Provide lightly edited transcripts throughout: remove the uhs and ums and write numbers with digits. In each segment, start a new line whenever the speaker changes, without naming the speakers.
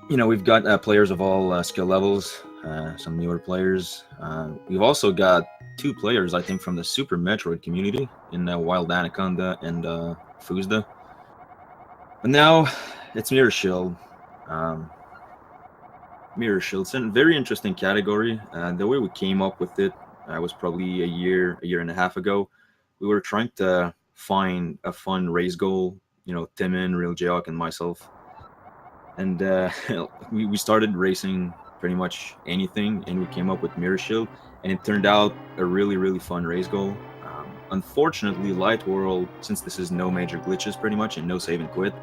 We've got players of all skill levels, some newer players. We've also got two players, I think, from the Super Metroid community in Wild Anaconda and Fuzda. But now it's Mirror Shield. Um, Mirror Shield. It's a very interesting category. The way we came up with it was probably a year and a half ago. We were trying to find a fun race goal. Timon, Real Jayok, and myself, and we started racing pretty much anything, and we came up with Mirror Shield, and it turned out a really fun race goal. Unfortunately, Light World, since this is no major glitches pretty much and no save and quit,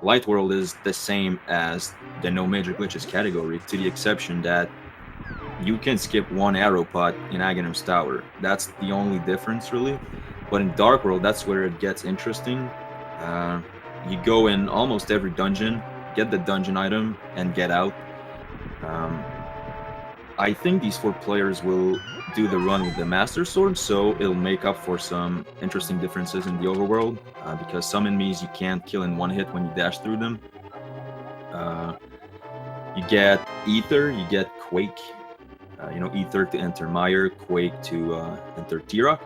Light World is the same as the no major glitches category, to the exception that you can skip one arrow pot in Aghanim's Tower. That's the only difference, really. But in Dark World, that's where it gets interesting. You go in almost every dungeon, get the dungeon item, and get out. I think these four players will do the run with the Master Sword, so it'll make up for some interesting differences in the overworld, because some enemies you can't kill in one hit when you dash through them. You get Ether, you get Quake. Ether to enter Mire, Quake to enter T-Rock.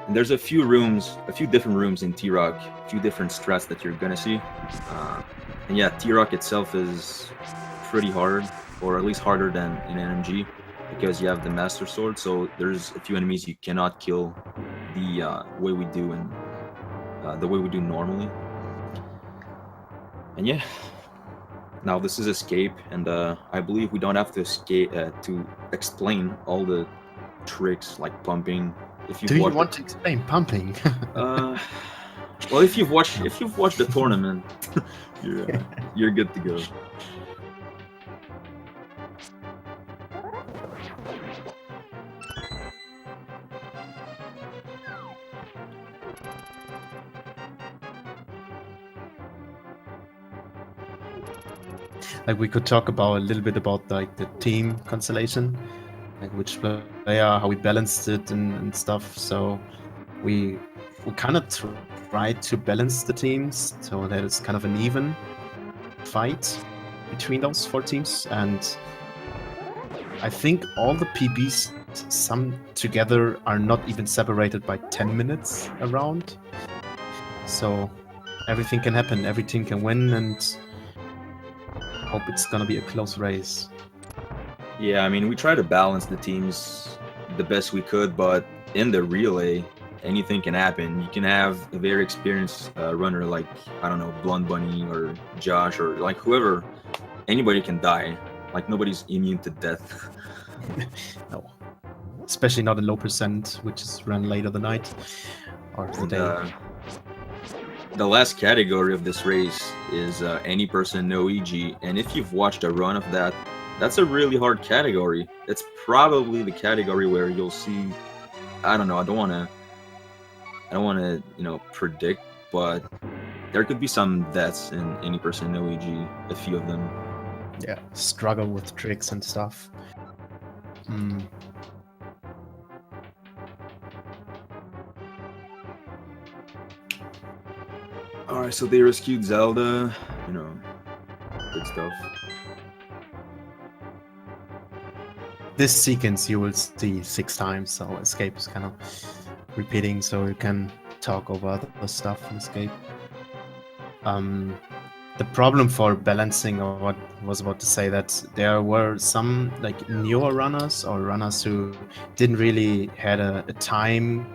And there's a few different rooms in T-Rock, a few different strats that you're gonna see. And yeah, T-Rock itself is pretty hard, or at least harder than in NMG, because you have the Master Sword, so there's a few enemies you cannot kill the way we do normally. And yeah, now this is Escape, and I believe we don't have to to explain all the tricks like pumping.
Do you want to explain pumping?
Well, if you've watched the tournament, you're good to go.
Like, we could talk about a little bit about like the team constellation, like which player, how we balanced it and stuff. So we kind of tried to balance the teams so that it's kind of an even fight between those four teams, and I think all the PBs summed together are not even separated by 10 minutes around. So everything can happen, every team can win, and hope it's gonna be a close race.
Yeah, I mean, we try to balance the teams the best we could, but in the relay, anything can happen. You can have a very experienced runner like, I don't know, Blunt Bunny or Josh or like whoever. Anybody can die. Like, nobody's immune to death.
No. Especially not a low percent, which is run late of the night or the day.
The last category of this race is any person, no EG. And if you've watched a run of that, that's a really hard category. It's probably the category where you'll see, I don't know, I don't want to, predict, but there could be some deaths in any person, no EG, a few of them.
Yeah, struggle with tricks and stuff.
Alright, so they rescued Zelda, good stuff.
This sequence you will see 6 times, so Escape is kind of repeating, so you can talk over other stuff in Escape. The problem for balancing, or what I was about to say, that there were some like newer runners or runners who didn't really had a time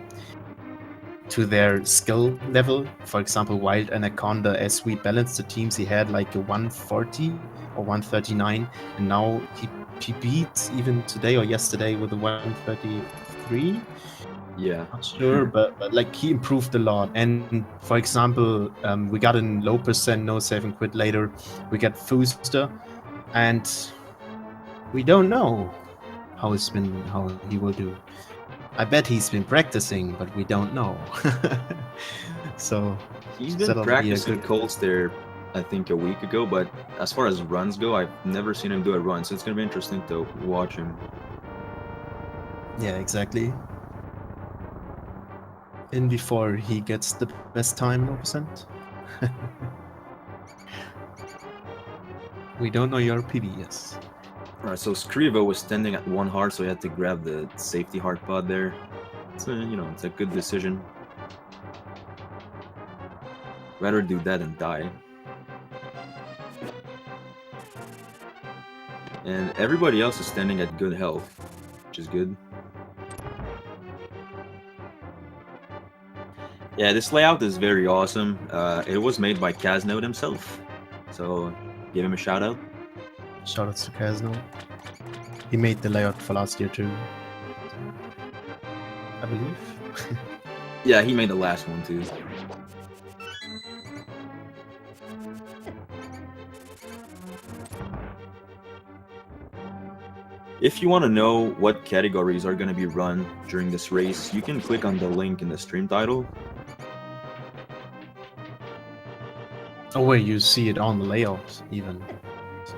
to their skill level. For example, Wild Anaconda, as we balanced the teams, he had like a 140 or 139, and now he beat even today or yesterday with a 133.
Yeah,
not sure, but like he improved a lot. And for example, we got in low percent, no save and quit later. We got Fuzda, and we don't know how he will do. I bet he's been practicing, but we don't know. So
he's been practicing cold stare, I think, a week ago, but as far as runs go, I've never seen him do a run, so it's gonna be interesting to watch him.
Yeah, exactly. And before he gets the best time in 0%. We don't know your PB, yes.
Alright, so Scrivo was standing at 1 heart, so he had to grab the safety heart pod there. It's it's a good decision. Rather do that than die. And everybody else is standing at good health, which is good. Yeah, this layout is very awesome. It was made by Kaznode himself, so give him a shout out.
Shoutouts to Casno. He made the layout for last year too, I believe.
Yeah, he made the last one too. If you want to know what categories are going to be run during this race, you can click on the link in the stream title.
Oh wait, you see it on the layout even. So.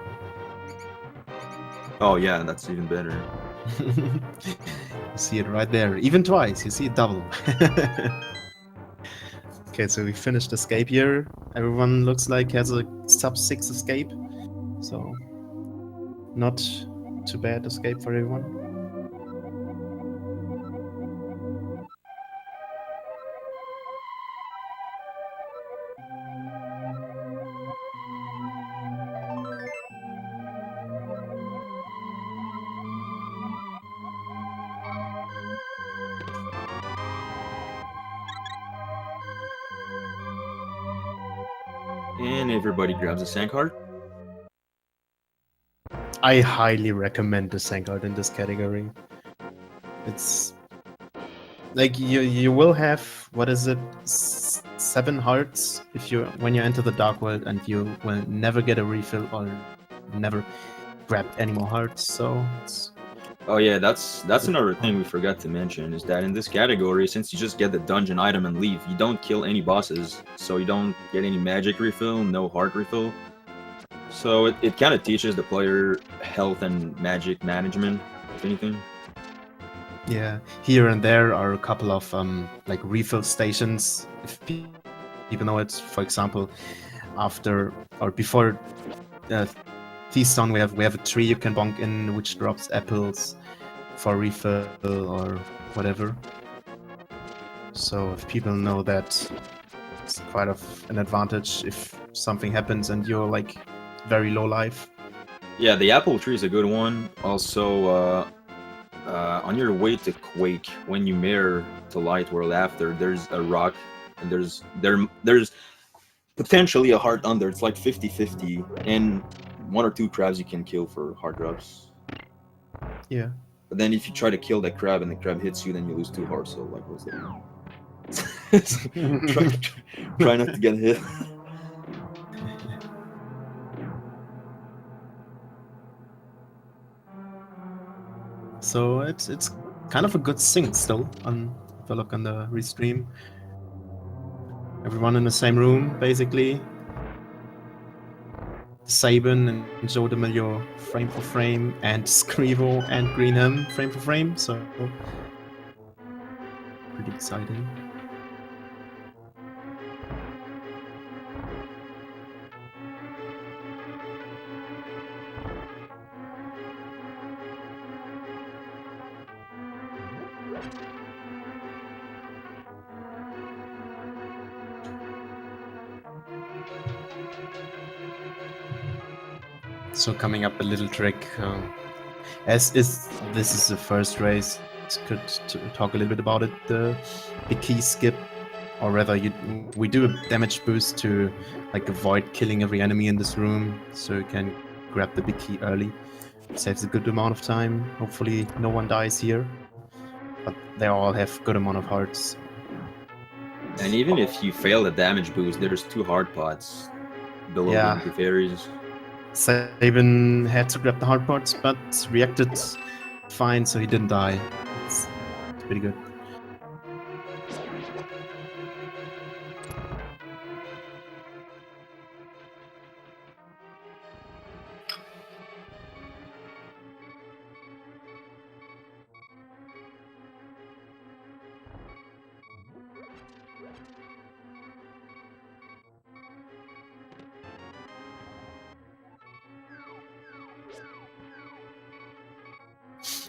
Oh yeah, that's even better.
You see it right there, even twice. You see it double. Okay, so we finished escape here. Everyone looks like has a sub 6 escape, so not too bad escape for everyone.
And everybody grabs a sank heart.
I highly recommend the Sankard in this category. It's like you will have, what is it, 7 hearts if you when you enter the dark world, and you will never get a refill or never grab any more hearts. So it's,
Oh yeah, that's another thing we forgot to mention, is that in this category, since you just get the dungeon item and leave, you don't kill any bosses, so you don't get any magic refill, no heart refill. So it kind of teaches the player health and magic management, if anything.
yeah, here and there are a couple of like refill stations, if people know it. For example, after or before Feastone, we have a tree you can bonk in which drops apples for refill or whatever. So if people know that, it's quite of an advantage if something happens and you're like very low life.
Yeah, the apple tree is a good one. Also, on your way to Quake, when you mirror to Light World after, there's a rock, and there's potentially a heart under. It's like 50-50, and 1 or 2 crabs you can kill for heart drops.
Yeah.
But then if you try to kill that crab and the crab hits you, then you lose 2 hearts. So like, what's that? try not to get hit.
So it's kind of a good sync still on, if I look on the restream. Everyone in the same room, basically. Sabin and Joe DeMilio frame for frame, and Scrivo and Greenham frame for frame, so pretty exciting. So coming up a little trick, as is this is the first race, could talk a little bit about it. The key skip, or rather, we do a damage boost to like avoid killing every enemy in this room, so you can grab the big key early. It saves a good amount of time. Hopefully, no one dies here, but they all have good amount of hearts.
And even if you fail the damage boost, there's 2 hard pots below the
Yeah.
empty fairies.
Sabin had to grab the hard parts, but reacted fine, so he didn't die. It's pretty good.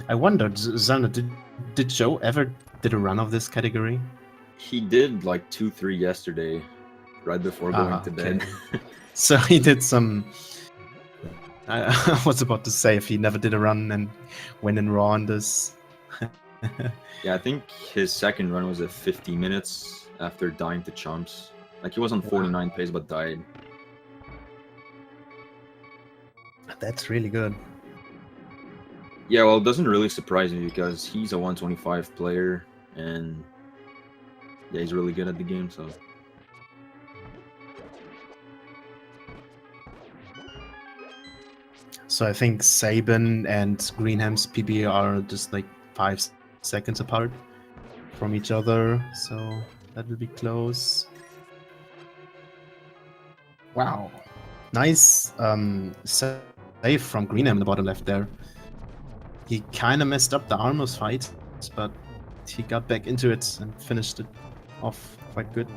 I wondered, Zelda, did Joe ever did a run of this category?
He did like 2-3 yesterday, right before going to
Okay.
bed.
So he did some. I was about to say if he never did a run and went in raw on this.
Yeah, I think his second run was at 50 minutes after dying to chumps. Like he was on 49 pace but died.
That's really good.
Yeah, well, it doesn't really surprise me because he's a 125 player and yeah, he's really good at the game, so.
So I think Saban and Greenham's PB are just like 5 seconds apart from each other, so that will be close. Wow. Nice save from Greenham in the bottom left there. He kind of messed up the Armos fight, but he got back into it and finished it off quite good.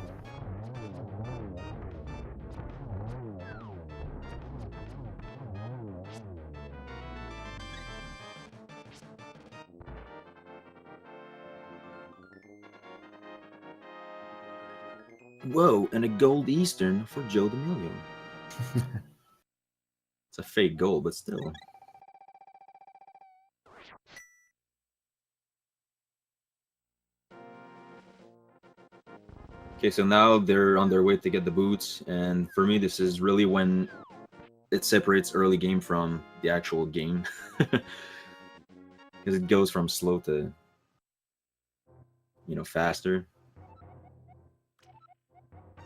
Whoa, and a gold Eastern for Joe D'Amelio. It's a fake goal, but still. Okay, so now they're on their way to get the boots, and for me, this is really when it separates early game from the actual game. Because it goes from slow to, faster.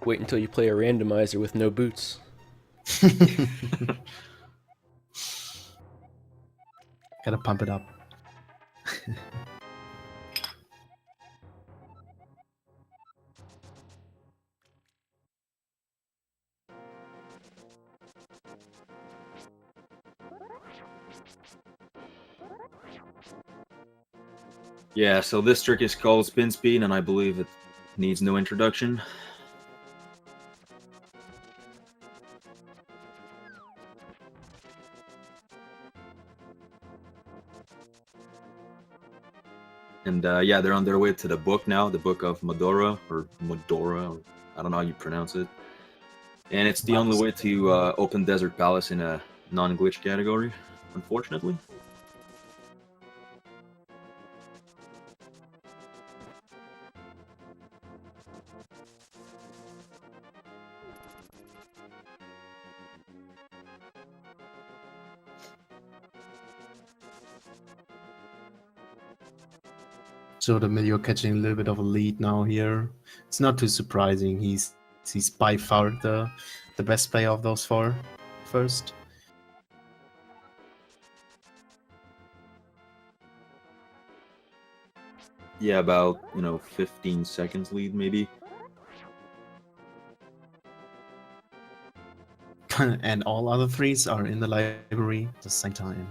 Wait until you play a randomizer with no boots.
Gotta pump it up.
Yeah, so this trick is called spin speed, and I believe it needs no introduction. And yeah, they're on their way to the book now, the book of Medora, or I don't know how you pronounce it. And it's the only way to open Desert Palace in a non-glitch category, unfortunately.
So D'Amelio catching a little bit of a lead now here. It's not too surprising. He's by far the best player of those four first.
Yeah, about 15 seconds lead maybe.
And all other threes are in the library at the same time.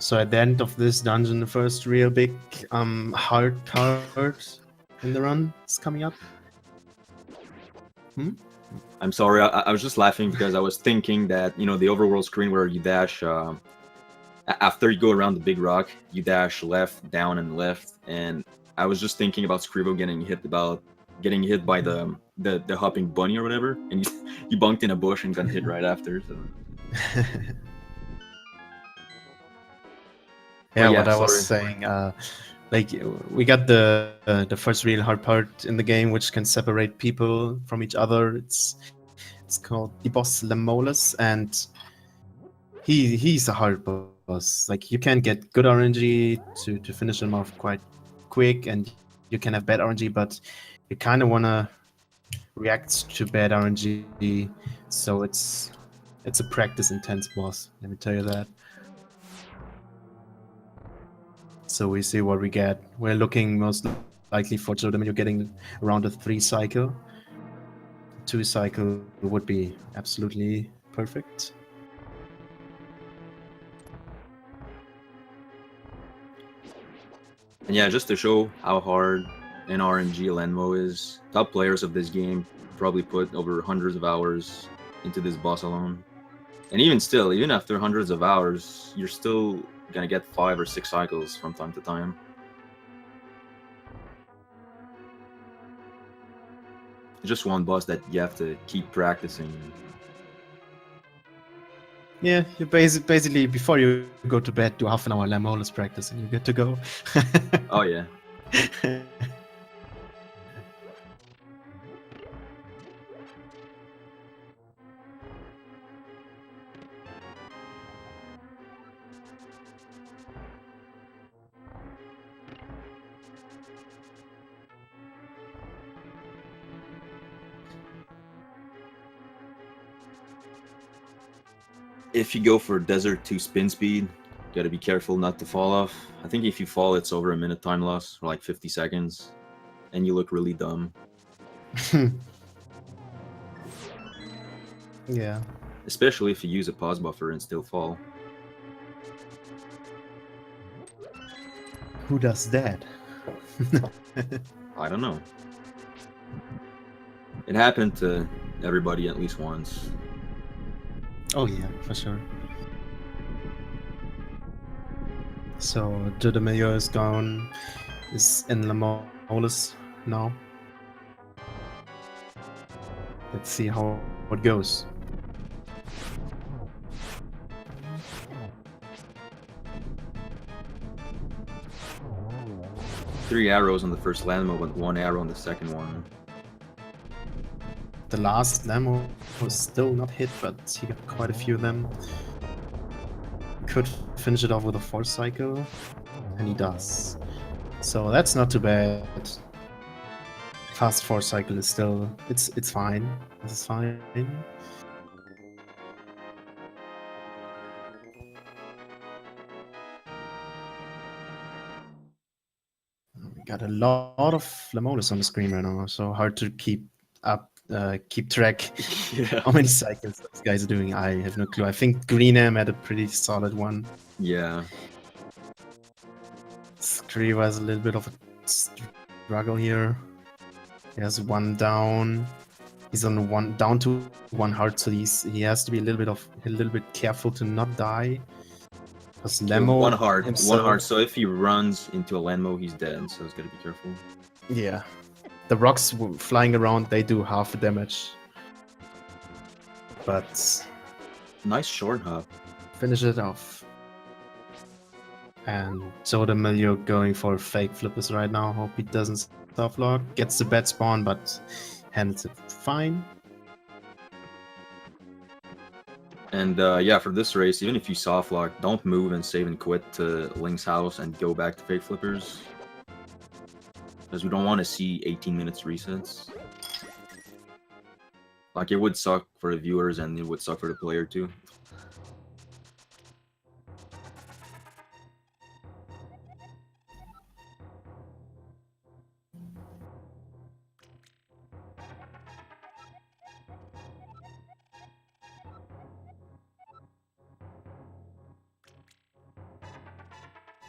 So at the end of this dungeon, the first real big hard part in the run is coming up.
I'm sorry, I was just laughing because I was thinking that, the overworld screen where you dash, after you go around the big rock, you dash left, down, and left, and I was just thinking about Scrivo getting hit by the hopping bunny or whatever, and you bunked in a bush and got hit right after, so...
Yeah,
yeah,
what I was saying, like we got the first real hard part in the game, which can separate people from each other. It's called the boss Lemolus, and he's a hard boss. Like you can get good RNG to finish him off quite quick, and you can have bad RNG, but you kind of wanna react to bad RNG. So it's a practice intense boss. Let me tell you that. So we see what we get. We're looking most likely for Joe D'Amelio getting around a 3 cycle. 2 cycle would be absolutely perfect.
And yeah, just to show how hard an RNG Lenmo is, top players of this game probably put over hundreds of hours into this boss alone. And even still, even after hundreds of hours, you're still gonna get 5 or 6 cycles from time to time. It's just one boss that you have to keep practicing.
Yeah, you basically before you go to bed, do half an hour Lamolas practice and you're good to go.
Oh yeah. If you go for Desert 2 spin speed, you gotta be careful not to fall off. I think if you fall, it's over a minute time loss, or like 50 seconds, and you look really dumb.
Yeah.
Especially if you use a pause buffer and still fall.
Who does that?
I don't know. It happened to everybody at least once.
Oh yeah, for sure. So Judamillo is gone, is in Lamolas now. Let's see how it goes.
Three arrows on the first landmo, but 1 arrow on the second one.
The last Lamo was still not hit, but he got quite a few of them. Could finish it off with a 4 cycle, and he does. So that's not too bad. Fast 4 cycle is still it's fine. This is fine. We got a lot of Lamolas on the screen right now, so hard to keep track
Yeah.
how many cycles those guys are doing. I have no clue. I think Greenham had a pretty solid one.
Yeah.
Skriva has a little bit of a struggle here. He has 1 down. He's on 1 down to 1 heart, so he has to be a little bit careful to not die. Because Lemo
1 heart.
himself,
1 heart. So if he runs into a landmo, he's dead. So he's gotta be careful.
yeah. The rocks flying around, they do half the damage. But
Nice short hop.
finish it off. And Jodamillo going for fake flippers right now. Hope he doesn't soft lock. Gets the bad spawn, but handles it fine.
And yeah, for this race, even if you soft lock, don't move and save and quit to Link's house and go back to fake flippers. Because we don't want to see 18 minutes resets. Like, it would suck for the viewers and it would suck for the player too.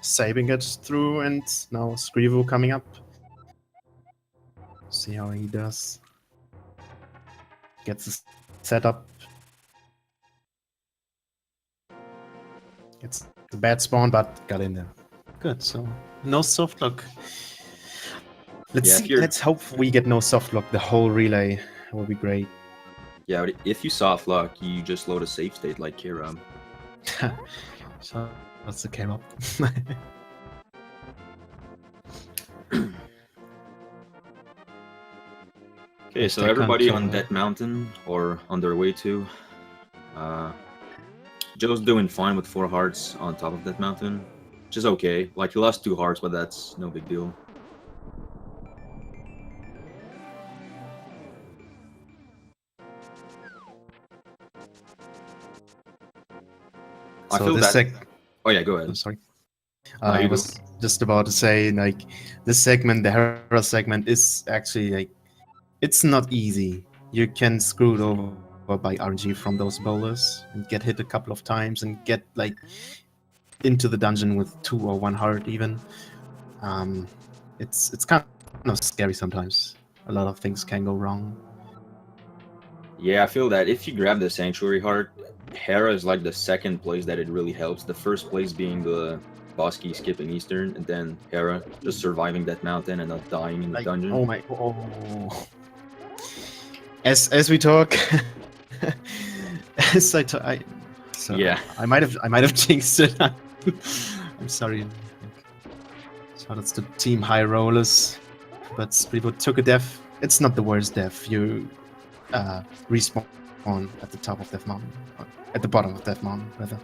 Sabin gets through, and now Skrivo coming up. See how he does. Gets the setup. Gets a bad spawn, but got in there. Good, so no soft lock. Let's hope we get no soft lock the whole relay. That would be great.
Yeah, but if you soft lock, you just load a save state like Kira.
So that's the came up.
Okay, so everybody on that mountain, or on their way to. Joe's doing fine with 4 hearts on top of that mountain, which is okay. Like, he lost 2 hearts, but that's no big deal. I
So
feel
this
that. Oh yeah, go ahead.
I'm sorry.
No,
I
you
was just about to say, like, this segment, the Hera segment, is actually like, it's not easy. you can screw it over by RNG from those boulders and get hit a couple of times and get like into the dungeon with 2 or 1 heart even. It's kind of scary sometimes. A lot of things can go wrong.
Yeah, I feel that if you grab the Sanctuary Heart, Hera is like the second place that it really helps. The first place being the boss key skipping Eastern, and then Hera just surviving that mountain and not dying in the
Like,
dungeon.
oh my, oh. As we talk, as so
Yeah.
I might have jinxed it. I'm sorry. Shout outs to Team High Rollers, but Speedrun took a death. It's not the worst death. You respawn at the top of Death Mountain, or at the bottom of Death Mountain, rather.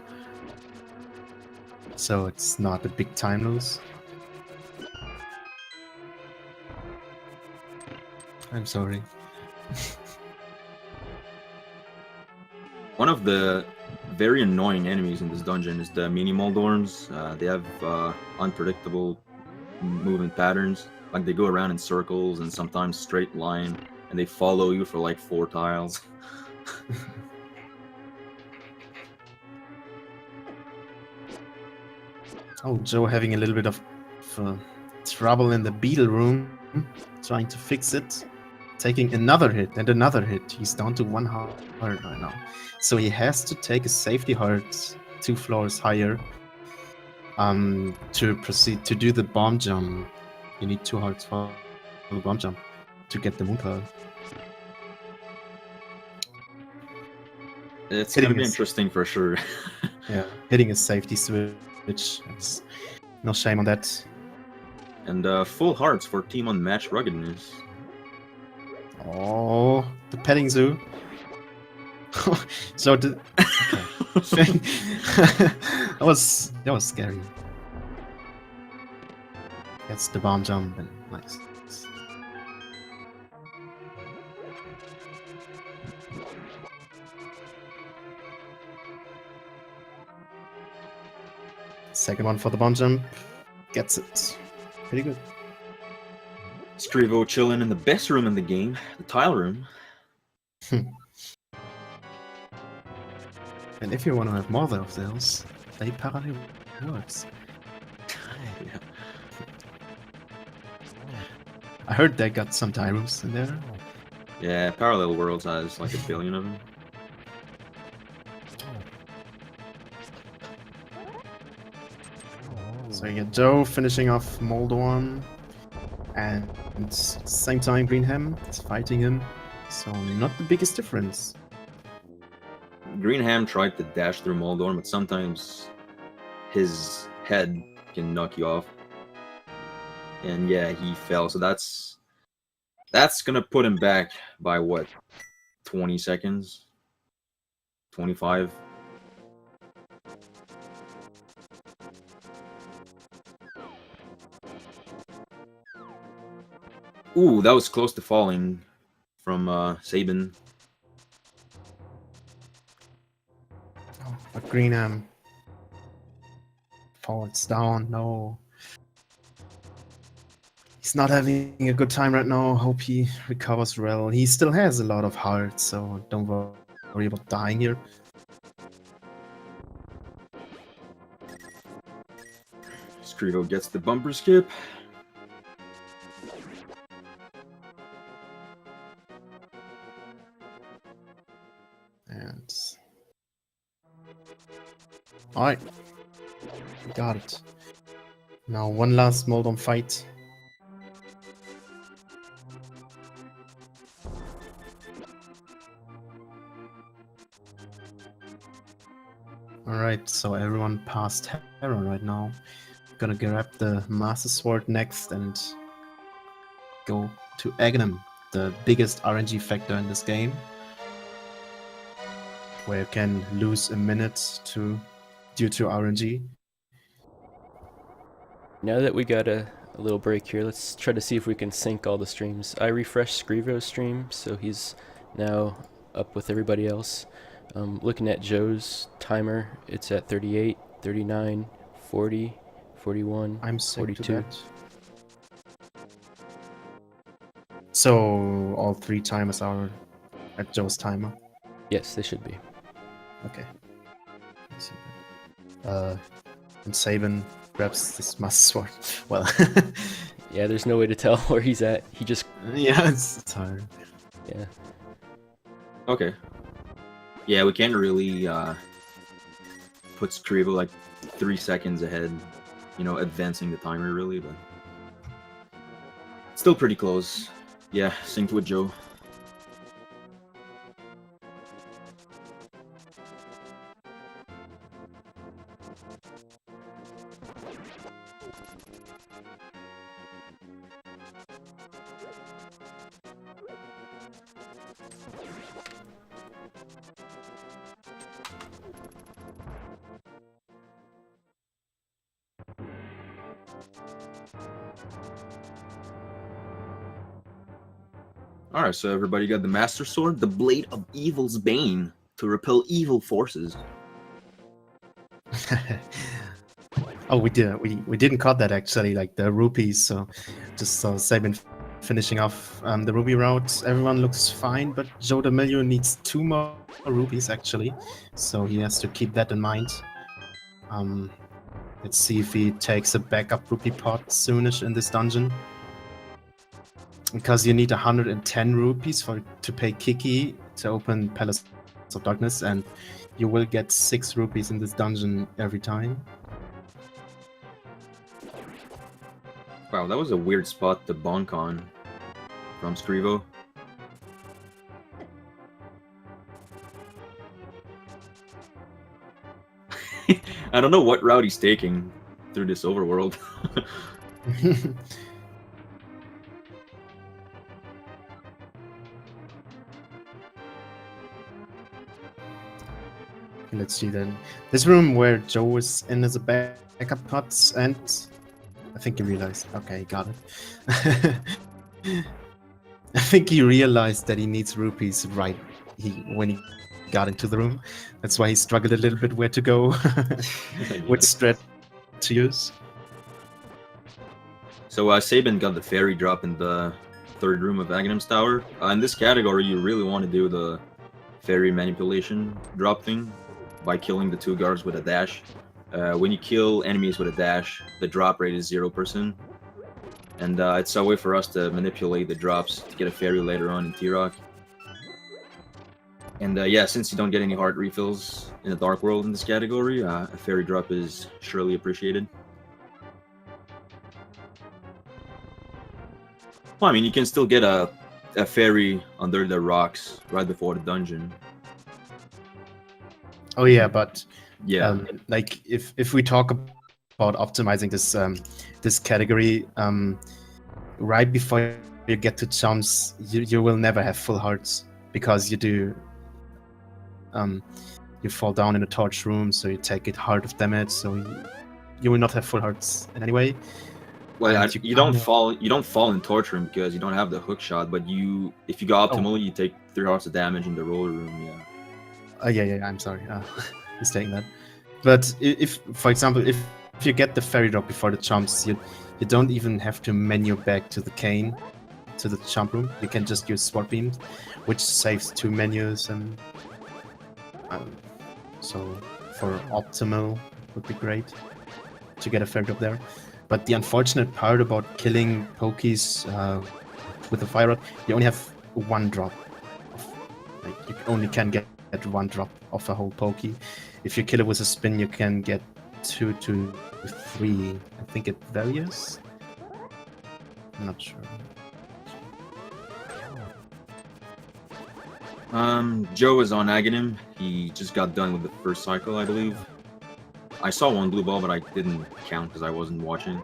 So it's not a big time lose. I'm sorry.
One of the very annoying enemies in this dungeon is the mini Moldorms. They have unpredictable movement patterns. Like they go around in circles and sometimes straight line, and they follow you for like 4 tiles.
Oh, Joe having a little bit of trouble in the beetle room, trying to fix it. Taking another hit and another hit. He's down to 1 heart right now. So he has to take a safety heart 2 floors higher to proceed to do the bomb jump. You need 2 hearts for the bomb jump to get the moon cloud.
It's
Hitting
gonna be
is-
interesting for sure.
Yeah, hitting a safety switch. It's no shame on that.
And full hearts for Team Unmatched Ruggedness.
Oh, the petting zoo. So the okay. that was scary. That's the bomb jump and nice. Second one for the bomb jump. Gets it. Pretty good.
Scrivo chilling in the best room in the game, the tile room.
And if you want to have more of those, they parallel works.
Yeah.
I heard they got some tile rooms in there.
Yeah, Parallel Worlds has like 1 billion of them.
So you get Joe finishing off Moldorm, and at the same time Greenham is fighting him. So not the biggest difference.
Greenham tried to dash through Moldorm, but sometimes his head can knock you off. And yeah, he fell. So that's gonna put him back by what? 20 seconds? 25? Ooh, that was close to falling from Sabin.
But Greenham falls down. No. He's not having a good time right now. Hope he recovers well. He still has a lot of hearts, so don't worry about dying here.
Scrivo gets the bumper skip.
And alright. Got it. Now one last Moldom fight. Alright, so everyone past Hera right now. Gonna grab the Master Sword next and go to Aghanim, the biggest RNG factor in this game. Where you can lose a minute due to RNG.
Now that we got a little break here, let's try to see if we can sync all the streams. I refreshed Scrivo's stream, so he's now up with everybody else. Looking at Joe's timer, it's at 38, 39, 40, 41,
I'm sick
42.
to that. So all 3 timers are at Joe's timer?
Yes, they should be.
Okay. Let's see. And Saban grabs this master sword. Well,
Yeah, there's no way to tell where he's at. He just,
yeah, it's hard.
yeah.
Okay. Yeah, we can't really put Scrivo like 3 seconds ahead, advancing the timer really, but still pretty close. Yeah, synced with Joe. Alright, so everybody got the Master Sword, the Blade of Evil's Bane, to repel evil forces.
Oh, we didn't cut that actually, like the rupees. So just saw Saban finishing off the ruby route. Everyone looks fine, but Joe D'Amelio needs 2 more rupees actually, so he has to keep that in mind. Let's see if he takes a backup rupee pot soonish in this dungeon, because you need 110 rupees to pay Kiki to open Palace of Darkness, and you will get 6 rupees in this dungeon every time.
Wow, that was a weird spot to bonk on from Scrivo. I don't know what route he's taking through this overworld.
Let's see then. This room where Joe is in as a backup pot, and I think he realized. Okay, got it. I think he realized that he needs rupees when he got into the room. That's why he struggled a little bit where to go, which strat to use.
So Saban got the fairy drop in the 3rd room of Aghanim's Tower. In this category, you really want to do the fairy manipulation drop thing by killing the 2 guards with a dash. When you kill enemies with a dash, the drop rate is 0%. And it's a way for us to manipulate the drops to get a fairy later on in T-Rock. And yeah, since you don't get any heart refills in the Dark World in this category, a fairy drop is surely appreciated. Well, I mean, you can still get a fairy under the rocks right before the dungeon.
Oh yeah, but
yeah,
like if we talk about optimizing this category, right before you get to jumps, you will never have full hearts, because you fall down in a torch room, so you take it heart of damage, so you will not have full hearts in any way.
Well, you don't fall in torch room because you don't have the hook shot, but if you go optimally, you take 3 hearts of damage in the roller room. Yeah.
Yeah. I'm sorry, mistaking that. But if, for example, if you get the fairy drop before the jumps, you don't even have to menu back to the cane, to the jump room. You can just use sword beams, which saves 2 menus, and so for optimal would be great to get a fairy drop there. But the unfortunate part about killing pokies with the fire rod, you only have 1 drop. You only can get 1 drop of a whole pokey. If you kill it with a spin, you can get 2 to 3. I think it varies. I'm not sure.
Joe is on Aghanim. He just got done with the 1st cycle, I believe. I saw 1 blue ball, but I didn't count because I wasn't watching.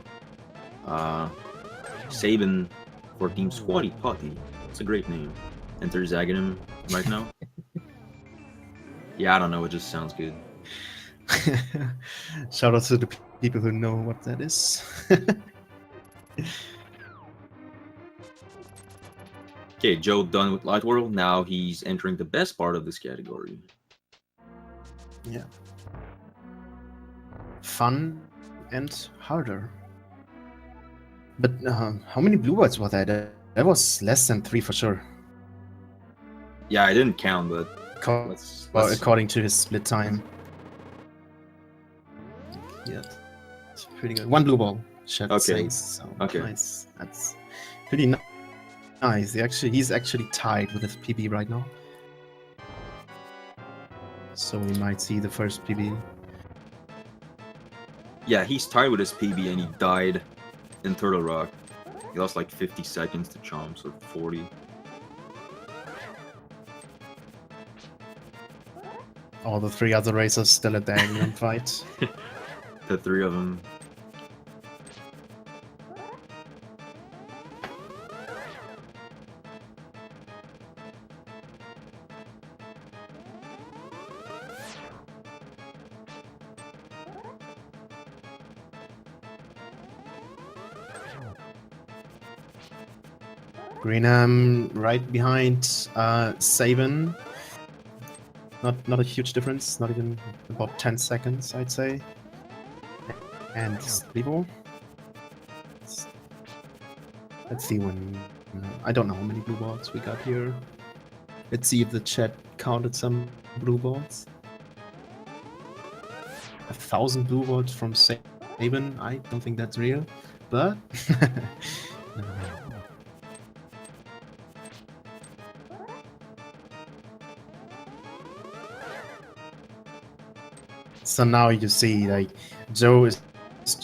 Saban for Team Squatty Potty. It's a great name. Enters Aghanim right now. Yeah, I don't know. It just sounds good.
Shout out to the people who know what that is.
Okay, Joe done with Light World. Now he's entering the best part of this category.
Yeah. Fun and harder. But how many blue whites were there? That was less than 3 for sure.
Yeah, I didn't count, but let's
according to his split time. Yeah, it's pretty good. One blue ball, Chet
Okay.
says. So
Okay.
nice. That's pretty nice. He's actually tied with his PB right now. So we might see the first PB.
Yeah, he's tied with his PB and he died in Turtle Rock. He lost like 50 seconds to Chomps, or 40.
All the three other racers still at the England fight.
The three of them.
Greenham right behind Saban. Not a huge difference, not even about 10 seconds, I'd say. And Libo. Let's see when... I don't know how many blue balls we got here. Let's see if the chat counted some blue balls. 1,000 blue balls from Saban. I don't think that's real, but... So now you see, like, Joe is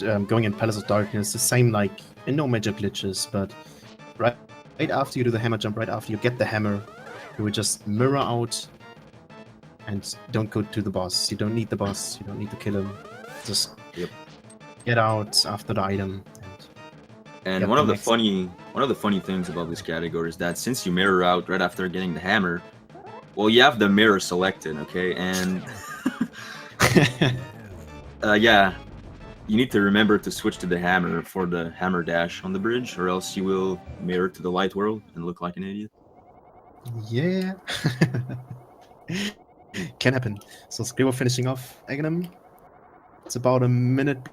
going in Palace of Darkness, the same, like, in no major glitches, but right after you do the hammer jump, right after you get the hammer, you would just mirror out and don't go to the boss. You don't need the boss, you don't need to kill him. Just get out after the item.
And one of the funny things about this category is that since you mirror out right after getting the hammer, well, you have the mirror selected, okay? And yeah, you need to remember to switch to the hammer for the hammer dash on the bridge, or else you will mirror to the light world and look like an idiot.
Yeah. Can happen. So Skribo finishing off Aghanim. It's about a minute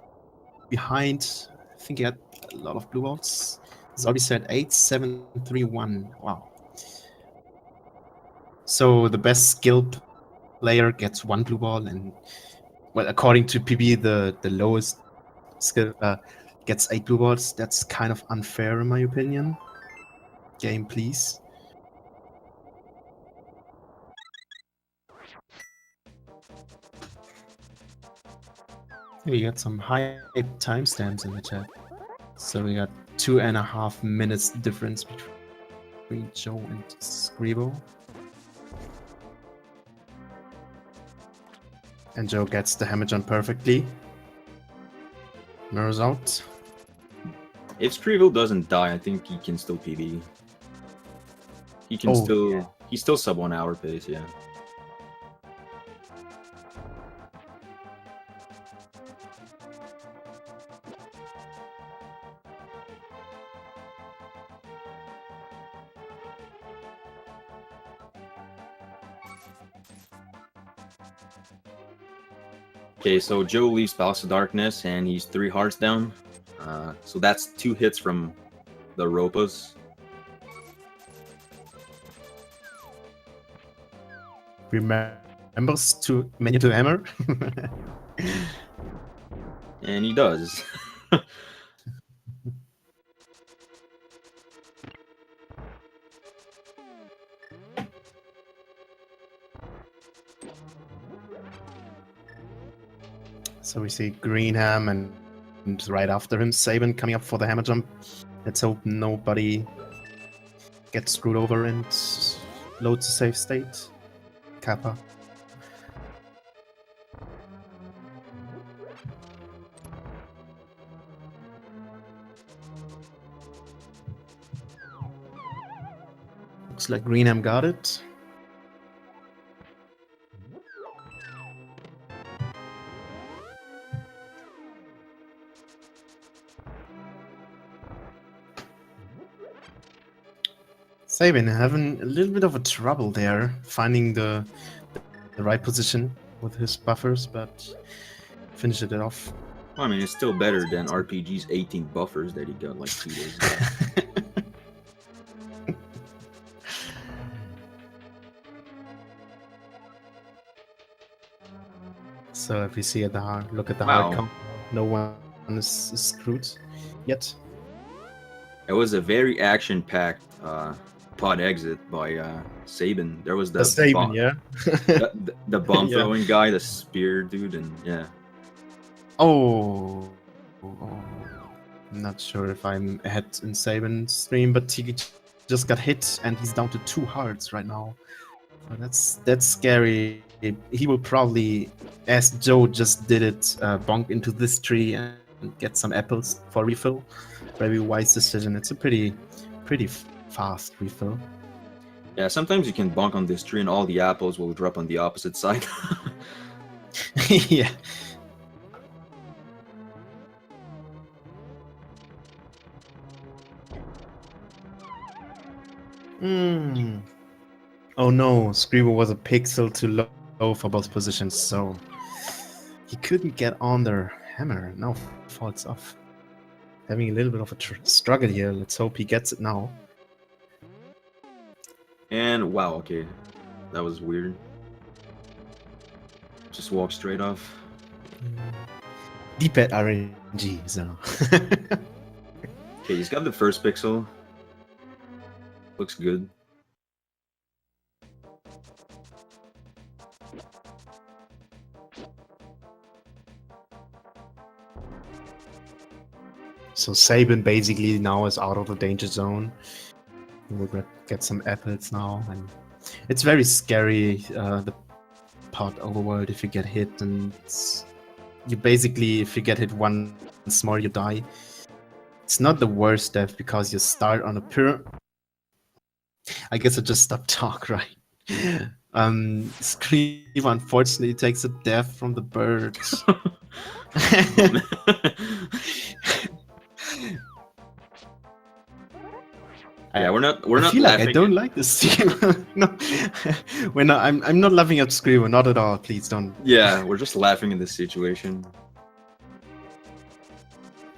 behind. I think he had a lot of blue balls. He's already said 8, 7, 3, 1. Wow. So the best skilled player gets 1 blue ball, and well, according to PB, the lowest skill gets 8 blue balls. That's kind of unfair in my opinion. Game, please. We got some high timestamps in the chat. So we got 2.5 minutes difference between Joe and Skribo. And Joe gets the hammer jump perfectly. Mirrors out.
If Skrivo doesn't die, I think he can still PB. He can he's still sub 1 hour pace, yeah. Okay, so Joe leaves Palace of Darkness and he's 3 hearts down. So that's 2 hits from the Ropas.
Remembers to menu to hammer.
And he does.
So we see Greenham and right after him Saban coming up for the hammer jump. Let's hope nobody gets screwed over and loads a safe state. Kappa. Looks like Greenham got it. Sabin having a little bit of a trouble there, finding the right position with his buffers, but finished it off.
Well, I mean, it's still better than RPG's 18 buffers that he got like 2 days ago.
So if we see at the hard, look at the
Wow.
hard count, no one is screwed yet.
It was a very action-packed pod exit by Saban. There was the
Saban,
bomb,
yeah.
the bomb
Yeah.
throwing guy, the spear dude, and yeah.
Oh, I'm not sure if I'm ahead in Saban's stream, but he just got hit and he's down to 2 hearts right now. So that's scary. He will probably, as Joe just did it, bonk into this tree and get some apples for refill. Very wise decision. It's a pretty fast refill.
Yeah, sometimes you can bonk on this tree and all the apples will drop on the opposite side.
Yeah. Oh no, Screamer was a pixel too low for both positions, so he couldn't get on the hammer. Now falls off. Having a little bit of a struggle here. Let's hope he gets it now.
And wow, okay, that was weird. Just walk straight off.
D-pad RNG, so.
Okay, he's got the first pixel. Looks good.
So Saban basically now is out of the danger zone. We'll get some apples now, and it's very scary. The part overworld, if you get hit, and you basically, if you get hit once more, you die. It's not the worst death because you start on a pyramid. I guess I just stopped talk, right? Scream unfortunately takes a death from the birds.
Yeah, we're not
I feel
laughing.
like I don't like this team. No, I'm not laughing at Screamer, not at all. Please don't.
Yeah, we're just laughing in this situation.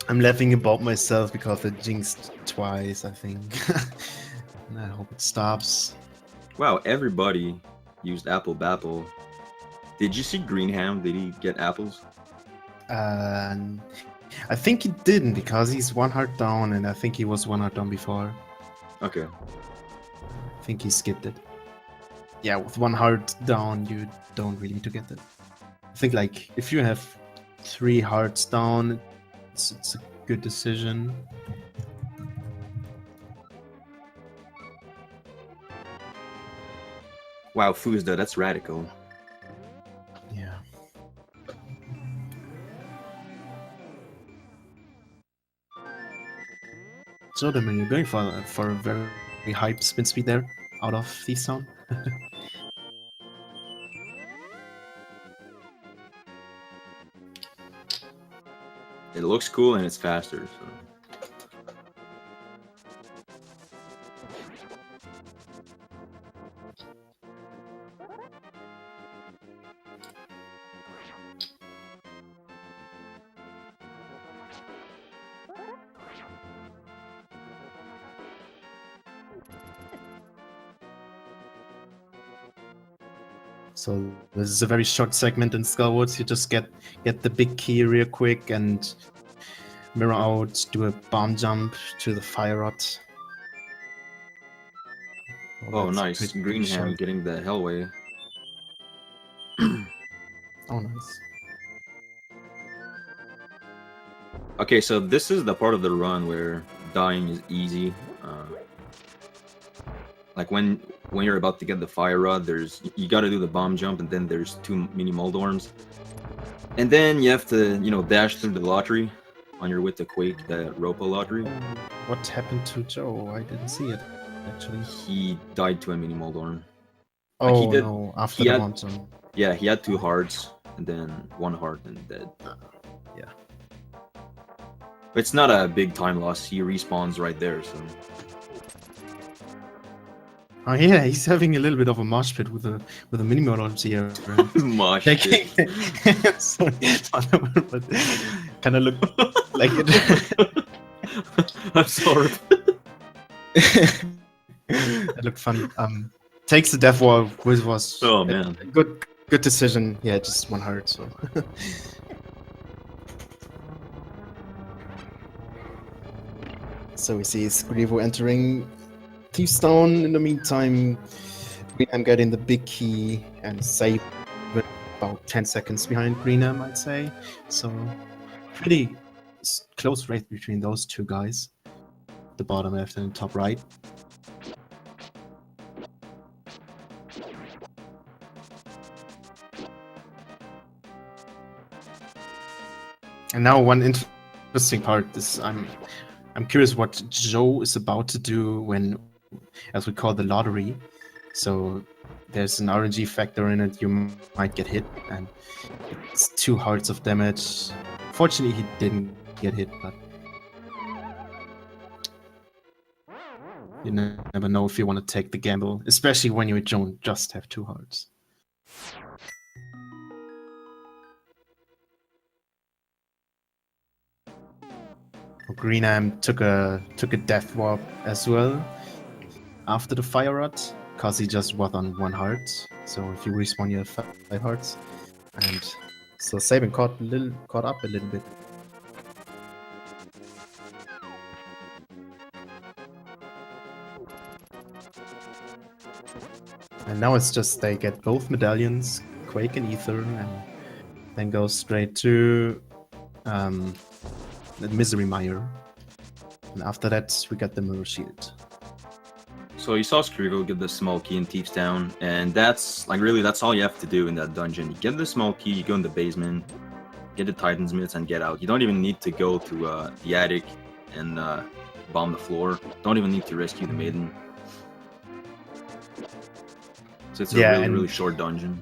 I'm laughing about myself because I jinxed twice, I think. And I hope it stops.
Wow, everybody used Apple Bapple. Did you see Greenham? Did he get apples?
I think he didn't because he's 1 heart down, and I think he was 1 heart down before.
Okay.
I think he skipped it. Yeah, with 1 heart down, you don't really need to get it. I think like if you have 3 hearts down, it's a good decision.
Wow, Fuzda, that's radical.
Yeah. So then you're going for a very high spin speed there out of Thief Zone.
It looks cool and it's faster. So.
So this is a very short segment in Skullwoods. You just get the big key real quick and mirror out, do a bomb jump to the fire rod.
Oh,
that's
nice.
pretty
Greenham
short.
getting the Hellway.
Oh, nice.
Okay, so this is the part of the run where dying is easy. Like when you're about to get the fire rod, you got to do the bomb jump, and then there's 2 mini Moldorms, and then you have to dash through the lottery on your way to Quake, the Ropa lottery.
What happened to Joe? I didn't see it actually.
He died to a mini Moldorm.
Oh
he did-
no! After
he
the
had-
monsoon.
Yeah, he had 2 hearts and then 1 heart and dead.
Yeah.
But it's not a big time loss. He respawns right there, so.
Oh yeah, he's having a little bit of a mosh pit with a mini Moldorms here.
Mosh pit.
Sorry, but kind of look like it.
I'm sorry.
That looked fun. Takes the death wall, which was
Oh, man.
a good Good decision. Yeah, just 1 heart. So. So we see Scrivo entering Thiefstone. In the meantime, I'm getting the big key and save about 10 seconds behind Greenham, I'd say. So pretty close race between those two guys. The bottom left and top right. And now one interesting part is I'm curious what Joe is about to do when, as we call the lottery. So there's an RNG factor in it. You might get hit, and it's 2 hearts of damage. Fortunately, he didn't get hit, but you never know if you want to take the gamble, especially when you don't just have 2 hearts. Greenham took a death warp as well after the fire rod, because he just was on 1 heart. So if you respawn, you have 5 hearts. And so Saban caught up a little bit. And now it's just they get both medallions, Quake and Ether, and then go straight to the Misery Mire. And after that, we got the Mirror Shield.
So you saw Scrivo get the small key in Thief's Town, and that's like really that's all you have to do in that dungeon. You get the small key, you go in the basement, get the Titan's Myths, and get out. You don't even need to go to the attic and bomb the floor. Don't even need to rescue the maiden. So it's a really short dungeon.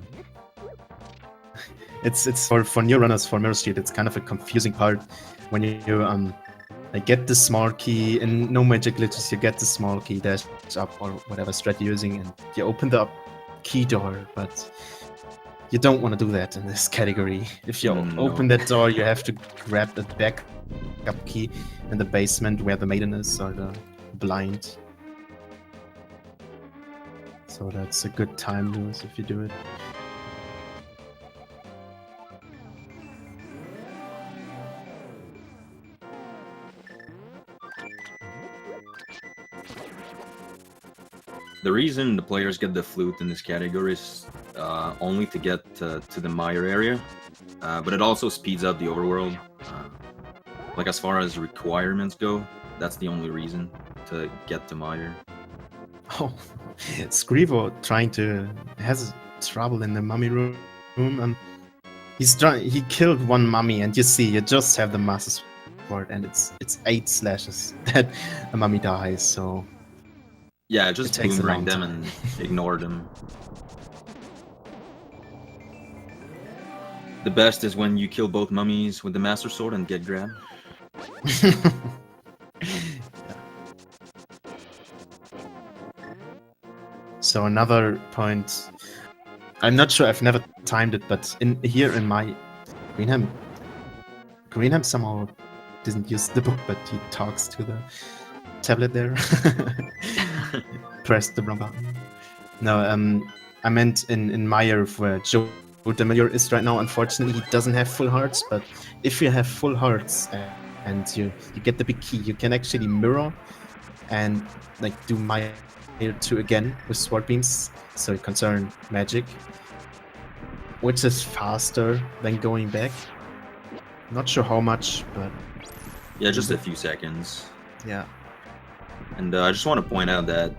It's for new runners for Mirror Shield. It's kind of a confusing part when you get the small key and no magic glitches. You get the small key, dash up or whatever strat you're using, and you open the key door. But you don't want to do that in this category. If you open that door, you have to grab the backup key in the basement where the maiden is, or the blind. So that's a good time lose if you do it.
The reason the players get the flute in this category is only to get to the mire area, but it also speeds up the overworld. Like as far as requirements go, that's the only reason to get to mire.
Oh, Scrivo has trouble in the mummy room. He killed 1 mummy, and you just have the Master Sword, and it's 8 slashes that a mummy dies. So
yeah, just boomerang them and ignore them. The best is when you kill both mummies with the Master Sword and get grabbed.
So another point, I'm not sure, I've never timed it, but in my Greenham somehow doesn't use the book, but he talks to the tablet there. Press the wrong button. No, I meant in Mire where Joe Demelior is right now. Unfortunately, he doesn't have full hearts, but if you have full hearts and you get the big key, you can actually mirror and do Mire 2 again with sword beams, so you conserve magic, which is faster than going back. Not sure how much, but
yeah, just a few seconds.
Yeah.
And I just want to point out that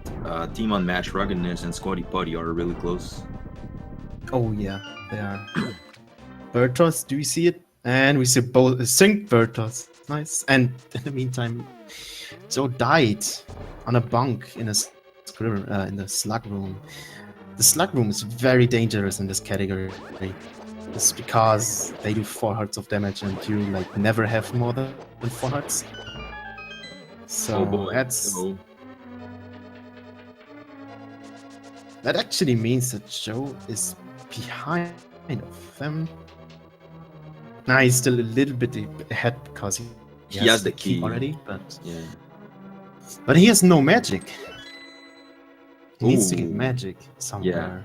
Team Unmatched Ruggedness and Squatty Potty are really close.
Oh yeah, they are. Bertos, do we see it? And we see both sync Bertos. Nice. And in the meantime, Joe died on a bunk in the slug room. The slug room is very dangerous in this category. It's because they do 4 hearts of damage, and you never have more than 4 hearts. So that actually means that Joe is behind of them. Now he's still a little bit ahead because he has the key already, but he has no magic. He needs to get magic somewhere.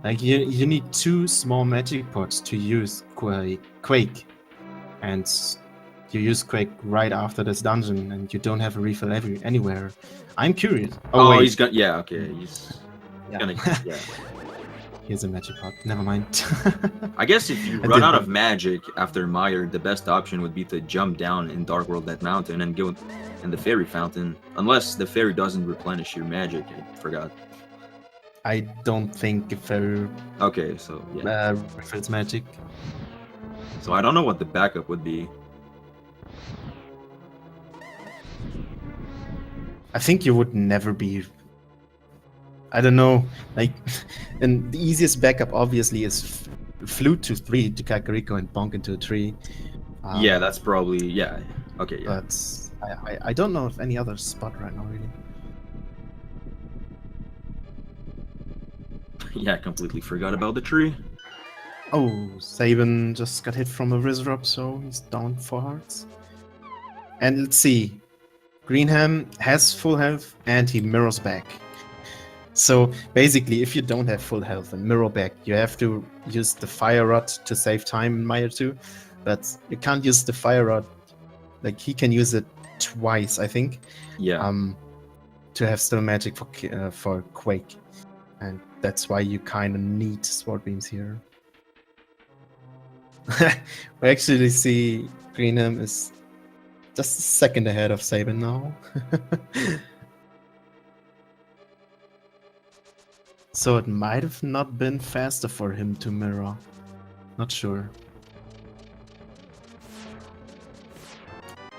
Like you need 2 small magic pots to use Quake, and you use Quake right after this dungeon, and you don't have a refill anywhere. I'm curious. Oh, wait,
he's gonna. Yeah, okay. He's
yeah.
gonna. Yeah.
Here's a magic pot. Never mind.
I guess if you
I
run
did
out of
that.
magic after Meyer, the best option would be to jump down in Dark World that mountain and go in the fairy fountain. Unless the fairy doesn't replenish your magic. I forgot.
I don't think if I
Okay, so yeah.
refills magic.
So I don't know what the backup would be.
I think you would never be. I don't know. Like, and the easiest backup obviously is flute to 3 to Kakariko and bonk into a tree.
Yeah, that's probably yeah. Okay, yeah.
But I don't know of any other spot right now really.
Yeah, I completely forgot about the tree.
Oh, Saban just got hit from a Rizrop, so he's down 4 hearts. And let's see. Greenham has full health and he mirrors back. So basically, if you don't have full health and mirror back, you have to use the fire rod to save time in Maya 2. But you can't use the fire rod. Like, he can use it twice, I think.
Yeah.
To have still magic for Quake. And that's why you kind of need Sword Beams here. We actually see Greenham is just a second ahead of Saban now. So it might have not been faster for him to mirror. Not sure.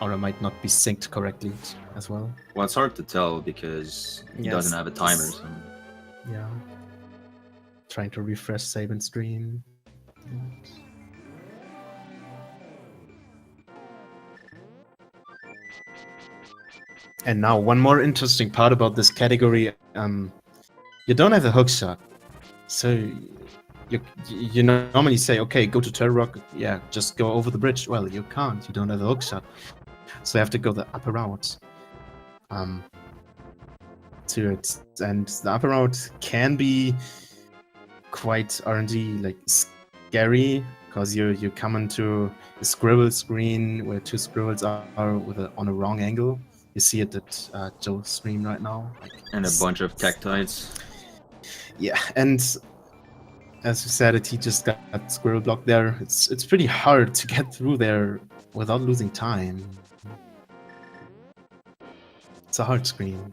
Or it might not be synced correctly as well.
Well, it's hard to tell because he doesn't have a timer. So.
Yeah. Trying to refresh Saban's stream. And now one more interesting part about this category. You don't have a hook shot. So you normally say, okay, go to Terror Rock. Yeah, just go over the bridge. Well, you can't. You don't have a hook shot. So you have to go the upper route. To it. And the upper route can be quite RNG, like scary, because you come into a scribble screen where 2 scribbles are on a wrong angle. You see it at Joe's stream right now. Like,
and a bunch of Tektites.
Yeah, and as you said, he just got squirrel block there. It's pretty hard to get through there without losing time. It's a hard screen.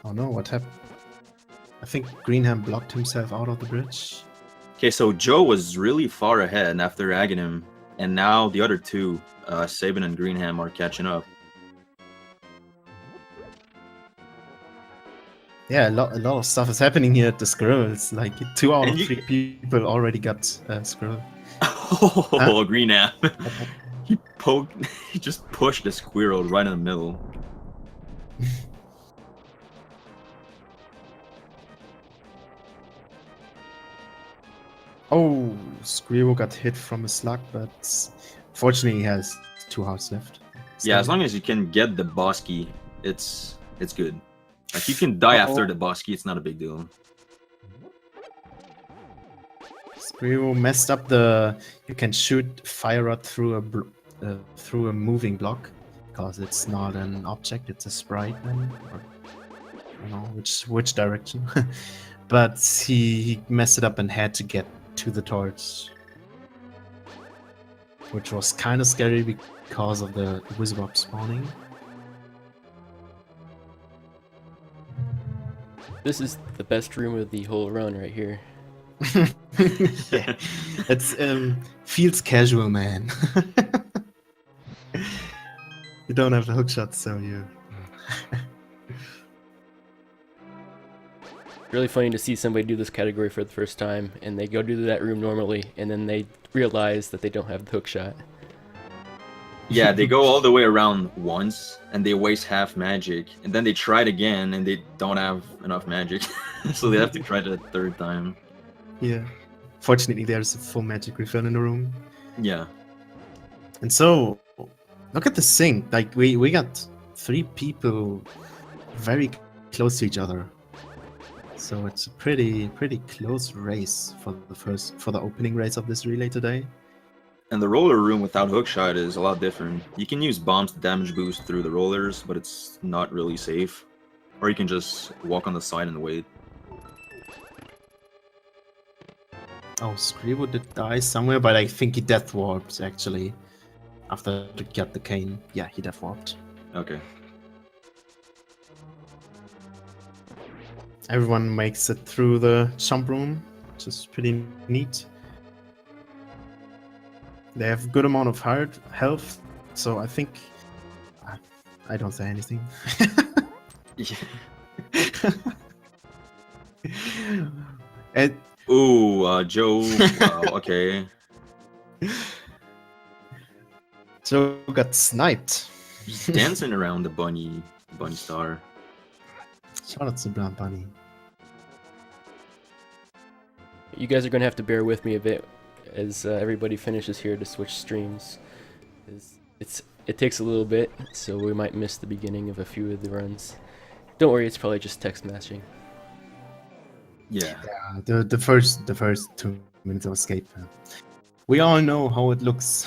Oh no, what happened? I think Greenham blocked himself out of the bridge.
Okay, so Joe was really far ahead after agging him, and now the other 2, Saban and Greenham, are catching up.
Yeah, a lot of stuff is happening here at the squirrels. Like 2 out of 3 people already got squirrel.
Oh, huh? Greenham! He just pushed the squirrel right in the middle.
Oh, Squirrel got hit from a slug, but fortunately he has 2 hearts left.
Yeah, as long as you can get the boss key, it's good. Like, you can die after the boss key, it's not a big deal.
Squirrel messed up the... You can shoot fire rod through a moving block, because it's not an object, it's a sprite then, or I don't know which direction. But he messed it up and had to get to the torch, which was kind of scary because of the Wizard spawning.
This is the best room of the whole run right here.
Yeah, it's feels casual, man. You don't have the hook shot, so you.
Really funny to see somebody do this category for the first time, and they go do that room normally, and then they realize that they don't have the hook shot.
Yeah, they go all the way around once, and they waste half magic, and then they try it again, and they don't have enough magic, so they have to try it a 3rd time.
Yeah. Fortunately, there's a full magic refill in the room.
Yeah.
And so, look at the sync. Like, we got 3 people very close to each other. So it's a pretty close race for the opening race of this relay today.
And the roller room without hookshot is a lot different. You can use bombs to damage boost through the rollers, but it's not really safe. Or you can just walk on the side and wait.
Oh, Scrivo did die somewhere, but I think he death warped actually. After he got the cane. Yeah, he death warped.
Okay.
Everyone makes it through the jump room, which is pretty neat. They have good amount of health, so I think I don't say anything. And
Ooh, Joe. Wow, okay.
Joe got sniped.
He's dancing around the bunny star.
Shout out to Brown Bunny.
You guys are going to have to bear with me a bit as everybody finishes here to switch streams. It takes a little bit, so we might miss the beginning of a few of the runs. Don't worry, it's probably just text matching.
Yeah.
Yeah, the first 2 minutes of escape. We all know how it looks.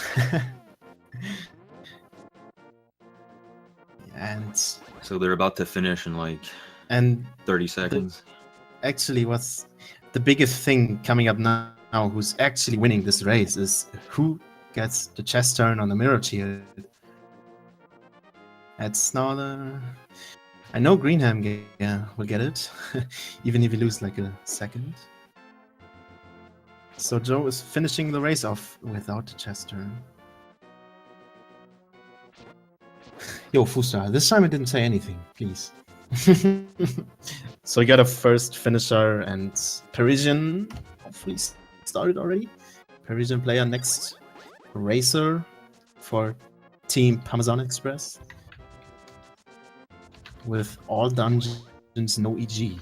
And
So they're about to finish in like
and
30 seconds.
actually, what's the biggest thing coming up now? Who's actually winning this race is who gets the chest turn on the mirror shield. That's not I know Greenham will get it, even if he loses like a second. So Joe is finishing the race off without the chest turn. Yo, Fusta, this time I didn't say anything, please. So we got a first finisher and Parisian hopefully started already. Parisian player next racer for Team Parmesan Express. With all dungeons, no EG.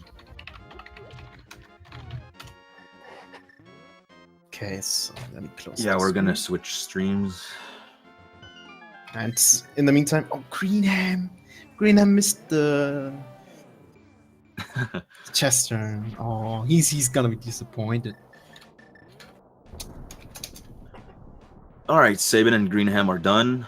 Okay, so let me close.
Yeah,
this
we're gonna
one.
switch streams.
And in the meantime, oh, Greenham missed the chest turn. Oh, he's gonna be disappointed.
All right, Sabin and Greenham are done.